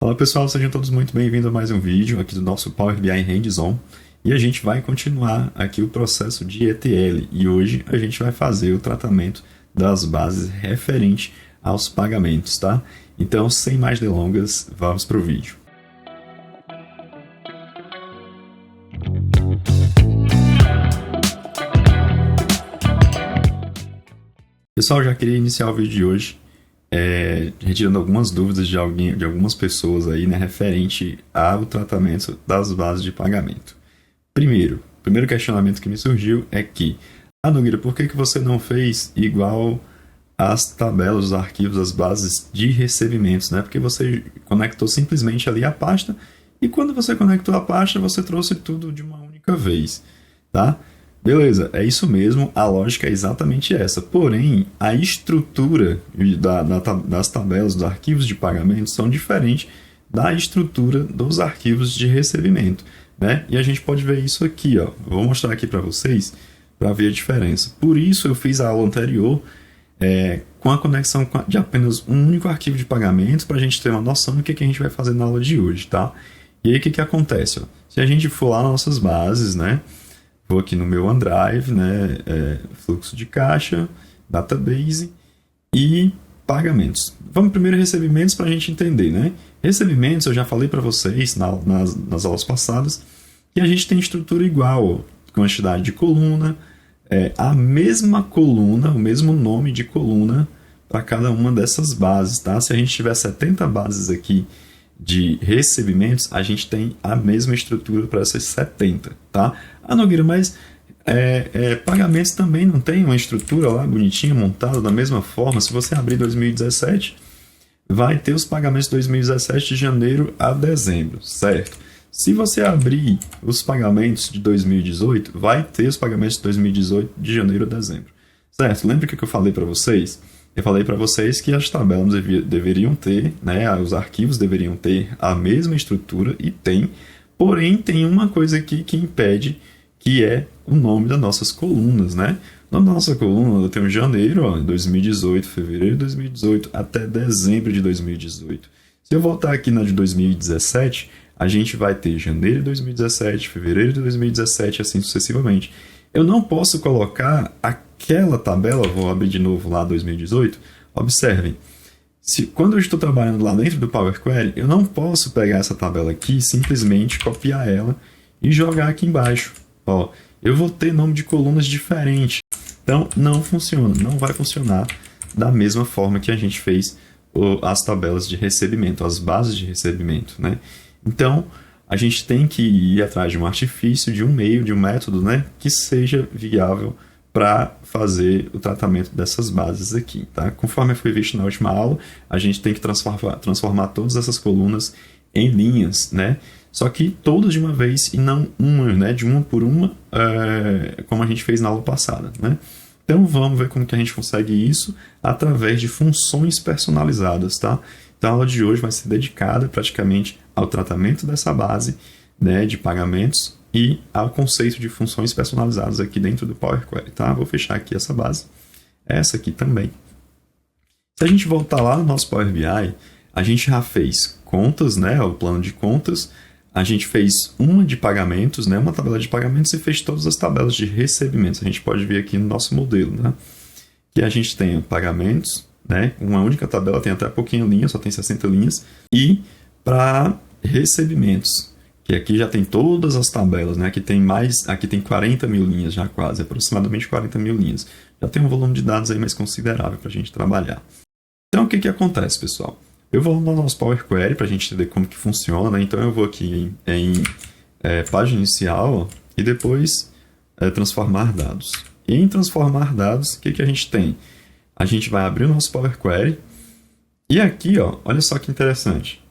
Olá pessoal, sejam todos muito bem-vindos a mais um vídeo aqui do nosso Power BI Hands-On. E a gente vai continuar aqui o processo de ETL e hoje a gente vai fazer o tratamento das bases referente aos pagamentos, tá? Então, sem mais delongas, vamos para o vídeo. Pessoal, já queria iniciar o vídeo de hoje retirando algumas dúvidas de algumas pessoas aí, né, referente ao tratamento das bases de pagamento. Primeiro questionamento que me surgiu é que, Nogueira, por que você não fez igual as tabelas, os arquivos, as bases de recebimentos, né? Porque você conectou simplesmente ali a pasta e quando você conectou a pasta, você trouxe tudo de uma única vez, tá? Beleza, é isso mesmo, a lógica é exatamente essa. Porém, a estrutura das tabelas, dos arquivos de pagamento são diferentes da estrutura dos arquivos de recebimento, né? E a gente pode ver isso aqui, ó. Vou mostrar aqui para vocês para ver a diferença. Por isso eu fiz a aula anterior com a conexão de apenas um único arquivo de pagamento para a gente ter uma noção do que a gente vai fazer na aula de hoje, tá? E aí o que acontece? Ó? Se a gente for lá nas nossas bases, né? Vou aqui no meu OneDrive, né, fluxo de caixa, database e pagamentos. Vamos primeiro recebimentos para a gente entender, né? Recebimentos, eu já falei para vocês nas aulas passadas que a gente tem estrutura igual, quantidade de coluna, a mesma coluna, o mesmo nome de coluna para cada uma dessas bases, tá? Se a gente tiver 70 bases aqui de recebimentos, a gente tem a mesma estrutura para essas 70, tá? Nogueira, mas pagamentos também não tem uma estrutura lá bonitinha, montada da mesma forma. Se você abrir 2017, vai ter os pagamentos de 2017 de janeiro a dezembro, certo? Se você abrir os pagamentos de 2018, vai ter os pagamentos de 2018 de janeiro a dezembro, certo? Lembra o que eu falei para vocês? Eu falei para vocês que as tabelas deveriam ter, né, os arquivos deveriam ter a mesma estrutura e tem, porém tem uma coisa aqui que impede, que é o nome das nossas colunas, né? Na nossa coluna eu tenho janeiro, ó, 2018, fevereiro de 2018 até dezembro de 2018. Se eu voltar aqui na de 2017, a gente vai ter janeiro de 2017, fevereiro de 2017 e assim sucessivamente. Eu não posso colocar aquela tabela, vou abrir de novo lá 2018, observem, quando eu estou trabalhando lá dentro do Power Query, eu não posso pegar essa tabela aqui e simplesmente copiar ela e jogar aqui embaixo. Ó, eu vou ter nome de colunas diferente, então não funciona, não vai funcionar da mesma forma que a gente fez as tabelas de recebimento, as bases de recebimento, né? Então, a gente tem que ir atrás de um artifício, de um meio, de um método, né, que seja viável para fazer o tratamento dessas bases aqui, tá? Conforme foi visto na última aula, a gente tem que transformar todas essas colunas em linhas, né? Só que todas de uma vez e não uma, né? De uma por uma, como a gente fez na aula passada, né? Então vamos ver como que a gente consegue isso através de funções personalizadas, tá? Então a aula de hoje vai ser dedicada praticamente ao tratamento dessa base, né, de pagamentos e ao conceito de funções personalizadas aqui dentro do Power Query, tá? Vou fechar aqui essa base, essa aqui também. Se a gente voltar lá no nosso Power BI, a gente já fez contas, né, o plano de contas, a gente fez uma de pagamentos, né, uma tabela de pagamentos e fez todas as tabelas de recebimentos. A gente pode ver aqui no nosso modelo, né, que a gente tem pagamentos, né, uma única tabela, tem até pouquinho linha, só tem 60 linhas, e para recebimentos, que aqui já tem todas as tabelas, né? Aqui tem 40 mil linhas já quase, aproximadamente 40 mil linhas. Já tem um volume de dados aí mais considerável para a gente trabalhar. Então, o que acontece, pessoal? Eu vou no nosso Power Query para a gente entender como que funciona, né? Então, eu vou aqui em página inicial, ó, e depois transformar dados. E em transformar dados, o que a gente tem? A gente vai abrir o nosso Power Query e aqui, ó, olha só que interessante.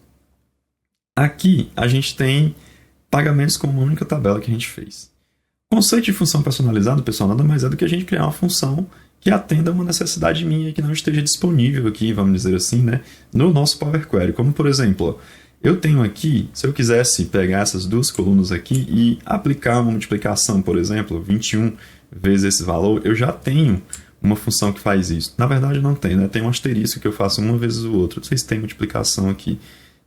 Aqui a gente tem pagamentos como uma única tabela que a gente fez. O conceito de função personalizada, pessoal, nada mais é do que a gente criar uma função que atenda a uma necessidade minha e que não esteja disponível aqui, vamos dizer assim, né, no nosso Power Query. Como, por exemplo, eu tenho aqui, se eu quisesse pegar essas duas colunas aqui e aplicar uma multiplicação, por exemplo, 21 vezes esse valor, eu já tenho uma função que faz isso. Na verdade, não tem, né? Tem um asterisco que eu faço uma vez o outro. Vocês têm multiplicação aqui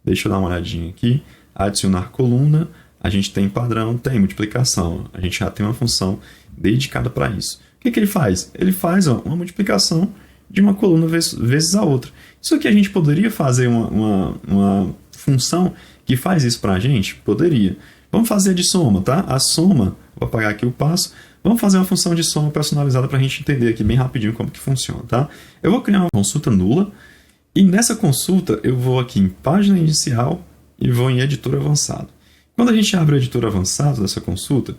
Deixa eu dar uma olhadinha aqui. Adicionar coluna, a gente tem padrão, tem multiplicação. A gente já tem uma função dedicada para isso. O que ele faz? Ele faz uma multiplicação de uma coluna vezes a outra. Isso aqui a gente poderia fazer uma função que faz isso para a gente? Poderia. Vamos fazer de soma, tá? A soma, vou apagar aqui o passo. Vamos fazer uma função de soma personalizada para a gente entender aqui bem rapidinho como que funciona, tá? Eu vou criar uma consulta nula e nessa consulta eu vou aqui em página inicial e vou em editor avançado. Quando a gente abre o editor avançado dessa consulta,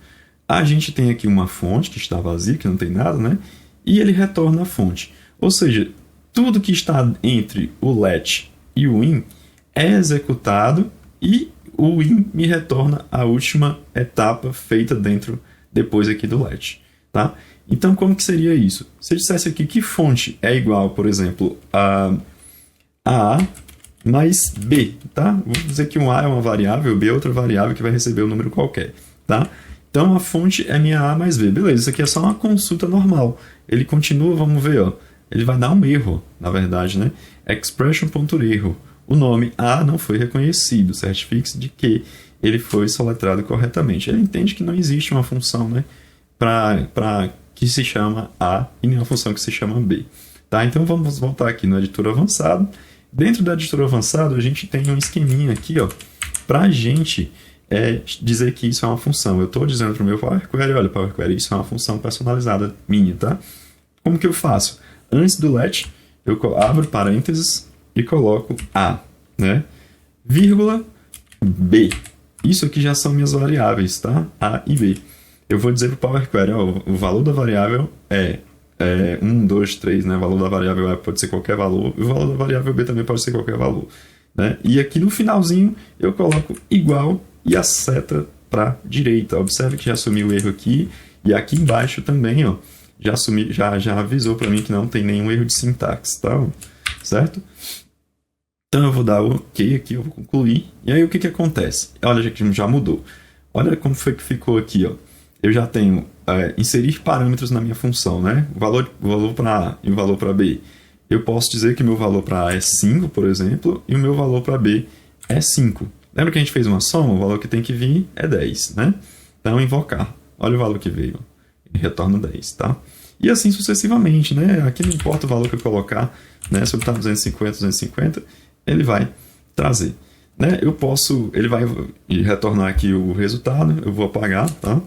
a gente tem aqui uma fonte que está vazia, que não tem nada, né? E ele retorna a fonte. Ou seja, tudo que está entre o let e o in é executado e o in me retorna a última etapa feita depois aqui do let. Tá? Então, como que seria isso? Se eu dissesse aqui que fonte é igual, por exemplo, a A mais B. Tá? Vou dizer que um A é uma variável, B é outra variável que vai receber um número qualquer. Tá? Então, a fonte é minha A mais B. Beleza, isso aqui é só uma consulta normal. Ele continua, vamos ver, ó. Ele vai dar um erro, na verdade, né? Expression.erro. O nome A não foi reconhecido. Certifique-se de que ele foi soletrado corretamente. Ele entende que não existe uma função, né? Que se chama A e nem uma função que se chama B. Tá? Então, vamos voltar aqui no editor avançado. Dentro do editor avançado, a gente tem um esqueminha aqui, ó, para a gente dizer que isso é uma função. Eu estou dizendo para o meu Power Query, olha, Power Query, isso é uma função personalizada minha, tá? Como que eu faço? Antes do let, eu abro parênteses e coloco A, né? Vírgula B. Isso aqui já são minhas variáveis, tá? A e B. Eu vou dizer para o Power Query, ó, o valor da variável é 1, 2, 3, né? O valor da variável A pode ser qualquer valor, e o valor da variável B também pode ser qualquer valor. Né? E aqui no finalzinho eu coloco igual e a seta para a direita. Observe que já assumiu o erro aqui, e aqui embaixo também, ó, já avisou para mim que não tem nenhum erro de sintaxe, tá? Certo? Então eu vou dar o OK aqui, eu vou concluir. E aí o que acontece? Olha, já mudou. Olha como foi que ficou aqui, ó. Eu já tenho inserir parâmetros na minha função, né? O valor para A e o valor para B. Eu posso dizer que o meu valor para A é 5, por exemplo, e o meu valor para B é 5. Lembra que a gente fez uma soma? O valor que tem que vir é 10, né? Então, invocar. Olha o valor que veio. Ele retorna 10, tá? E assim sucessivamente, né? Aqui não importa o valor que eu colocar, né? Se eu botar 250, ele vai trazer. Né? Ele vai retornar aqui o resultado, eu vou apagar, tá?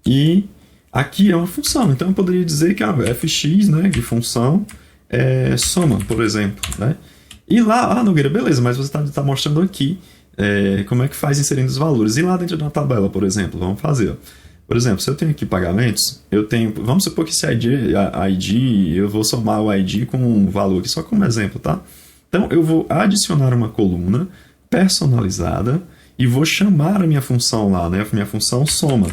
E aqui é uma função, então eu poderia dizer que a fx, né, de função é soma, por exemplo. Né? E lá, Nogueira, beleza, mas você está mostrando aqui como é que faz inserindo os valores. E lá dentro da tabela, por exemplo, vamos fazer. Ó. Por exemplo, se eu tenho aqui pagamentos, vamos supor que esse ID, eu vou somar o ID com um valor aqui, só como exemplo, tá? Então, eu vou adicionar uma coluna personalizada e vou chamar a minha função lá, né? A minha função soma,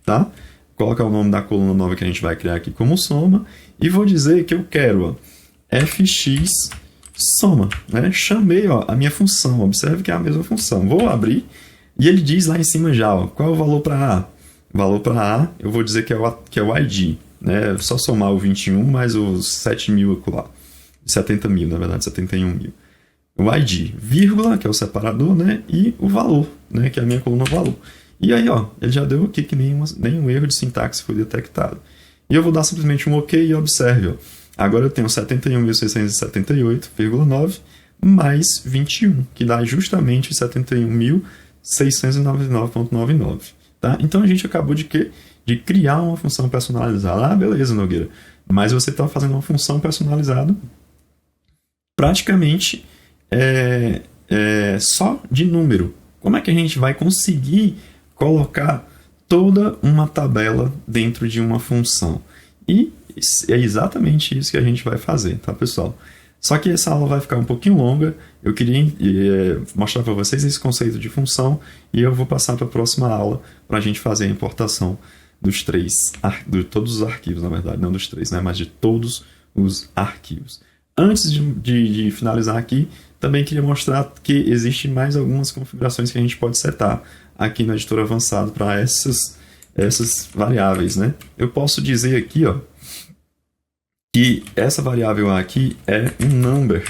tá? Colocar o nome da coluna nova que a gente vai criar aqui como soma e vou dizer que eu quero, ó, fx soma, né? Chamei, ó, a minha função, observe que é a mesma função. Vou abrir e ele diz lá em cima já, ó, qual é o valor para A? O valor para A, eu vou dizer que é o ID, né? Só somar o 21 mais os 7.000 lá. 70.000, na verdade, 71.000. O ID, vírgula, que é o separador, né? E o valor, né? Que é a minha coluna valor. E aí, ó, ele já deu aqui que nenhum erro de sintaxe foi detectado. E eu vou dar simplesmente um OK e observe, ó. Agora eu tenho 71.678,9 mais 21, que dá justamente 71.699,99. Tá? Então a gente acabou de criar uma função personalizada. Ah, beleza, Nogueira. Mas você está fazendo uma função personalizada praticamente só de número. Como é que a gente vai conseguir colocar toda uma tabela dentro de uma função? E é exatamente isso que a gente vai fazer, tá, pessoal? Só que essa aula vai ficar um pouquinho longa. Eu queria mostrar para vocês esse conceito de função e eu vou passar para a próxima aula para a gente fazer a importação de todos os arquivos, na verdade, não dos três, né, mas de todos os arquivos. Antes de finalizar aqui, também queria mostrar que existe mais algumas configurações que a gente pode setar aqui no editor avançado para essas variáveis, né? Eu posso dizer aqui, ó, que essa variável aqui é um number,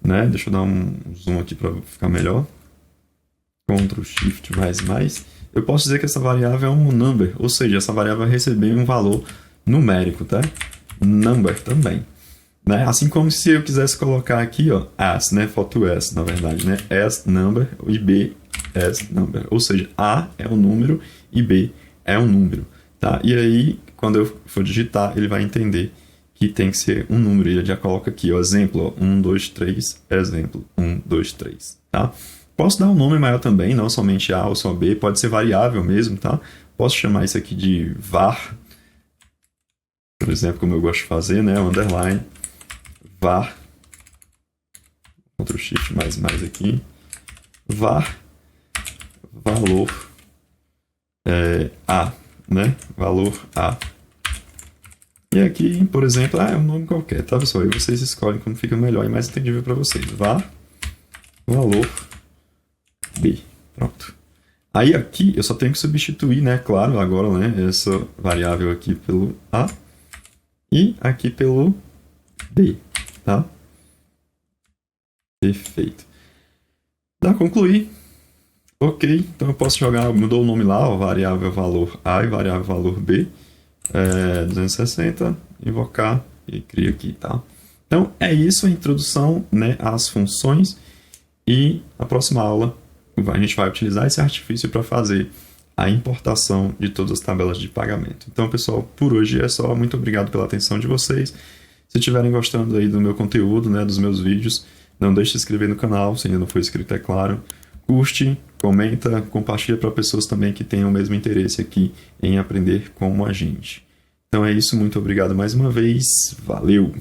né? Deixa eu dar um zoom aqui para ficar melhor. Ctrl Shift mais. Eu posso dizer que essa variável é um number, ou seja, essa variável vai receber um valor numérico, tá? Number também. Né? Assim como se eu quisesse colocar aqui, ó, as, né? Falta o s, na verdade, né? As number e b as number. Ou seja, a é um número e b é um número, tá? E aí, quando eu for digitar, ele vai entender que tem que ser um número. Ele já coloca aqui, ó, exemplo, ó, 1, 2, 3, exemplo, 1, 2, 3, tá? Posso dar um nome maior também, não somente A ou só B, pode ser variável mesmo, tá? Posso chamar isso aqui de var, por exemplo, como eu gosto de fazer, né? Underline, var, Ctrl Shift mais aqui, var, valor A, né? Valor A. E aqui, por exemplo, é um nome qualquer, tá, pessoal? Aí vocês escolhem como fica melhor e mais entendível para vocês. Var, valor B. Pronto. Aí aqui eu só tenho que substituir, né, claro, agora, né, essa variável aqui pelo A e aqui pelo B, tá? Perfeito. Dá concluir. Ok, então eu posso jogar, mudou o nome lá, ó, variável valor A e variável valor B, 260, invocar e cria aqui, tá? Então é isso, a introdução, né, às funções, e na próxima aula a gente vai utilizar esse artifício para fazer a importação de todas as tabelas de pagamento. Então, pessoal, por hoje é só. Muito obrigado pela atenção de vocês. Se estiverem gostando aí do meu conteúdo, né, dos meus vídeos, não deixe de se inscrever no canal, se ainda não for inscrito, é claro. Curte, comenta, compartilha para pessoas também que tenham o mesmo interesse aqui em aprender como a gente. Então é isso, muito obrigado mais uma vez. Valeu!